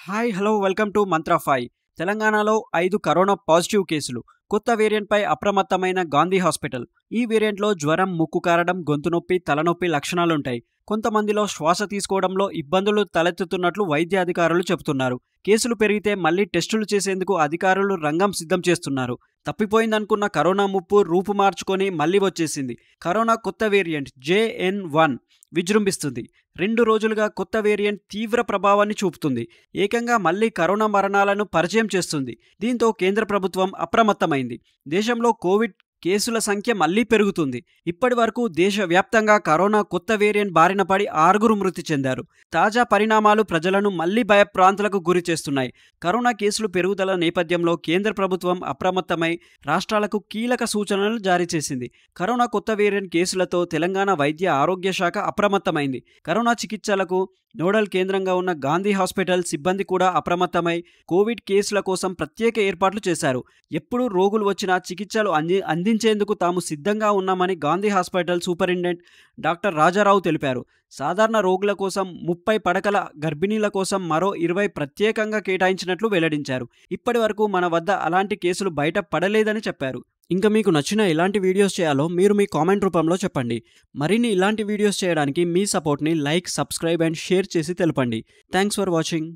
Hi hello welcome to mantra 5. తెలంగాణలో 5 corona positive కేసులు. కొత్త వేరియంట్పై అప్రమత్తమైన గాంధీ హాస్పిటల్. ఈ వేరియంట్లో జ్వరం, ముక్కు కారడం, గొంతు నొప్పి, తలనొప్పి లక్షణాలుంటాయి. కొంతమందిలో శ్వాస తీసుకోవడంలో ఇబ్బందులు తలెత్తుతున్నట్లు వైద్య అధికారులు చెబుతున్నారు. కేసులు పెరిగితే మళ్లీ టెస్టులు చేసేందుకు అధికారులు రంగం సిద్ధం చేస్తున్నారు. తప్పిపోయిందనుకున్న కరోనా ముప్పు రూపు మార్చుకొని మళ్లీ వచ్చేసింది. కరోనా కొత్త వేరియంట్ JN.1 విజృంభిస్తుంది. 2 రోజులుగా కొత్త వేరియంట్ తీవ్ర ప్రభావాన్ని చూపుతుంది. ఏకంగా మళ్లీ కరోనా మరణాలను పరిచయం చేస్తుంది. దీంతో కేంద్ర ప్రభుత్వం అప్రమత్తమైంది. దేశంలో కోవిడ్ కేసుల సంఖ్య మళ్లీ పెరుగుతుంది. ఇప్పటి వరకు దేశవ్యాప్తంగా కరోనా కొత్త వేరియంట్ బారిన పడి 6 మృతి చెందారు. తాజా పరిణామాలు ప్రజలను మళ్లీ భయప్రాంతులకు గురి చేస్తున్నాయి. కరోనా కేసులు పెరుగుదల నేపథ్యంలో కేంద్ర ప్రభుత్వం అప్రమత్తమై రాష్ట్రాలకు కీలక సూచనలు జారీ చేసింది. కరోనా కొత్త వేరియంట్ కేసులతో తెలంగాణ వైద్య ఆరోగ్య శాఖ అప్రమత్తమైంది. కరోనా చికిత్సలకు నోడల్ కేంద్రంగా ఉన్న గాంధీ హాస్పిటల్ సిబ్బంది కూడా అప్రమత్తమై కోవిడ్ కేసుల కోసం ప్రత్యేక ఏర్పాట్లు చేశారు. ఎప్పుడు రోగులు వచ్చినా చికిత్సలు అందించేందుకు తాము సిద్ధంగా ఉన్నామని Gandhi hospital superintendent doctor Rajarao తెలిపారు. సాధారణ రోగుల కోసం 30 పడకల, గర్భిణీల కోసం మరో 20 ప్రత్యేకంగా కేటాయించినట్లు వెల్లడించారు. ఇప్పటి వరకు మన వద్ద అలాంటి కేసులు బయట పడలేదని చెప్పారు. ఇంకా మీకు నచ్చిన ఎలాంటి వీడియోస్ చేయాలో మీరు మీ కామెంట్ రూపంలో చెప్పండి. మరిన్ని ఇలాంటి వీడియోస్ చేయడానికి మీ సపోర్ట్ని లైక్, సబ్స్క్రైబ్ అండ్ షేర్ చేసి తెలపండి. Thanks for watching.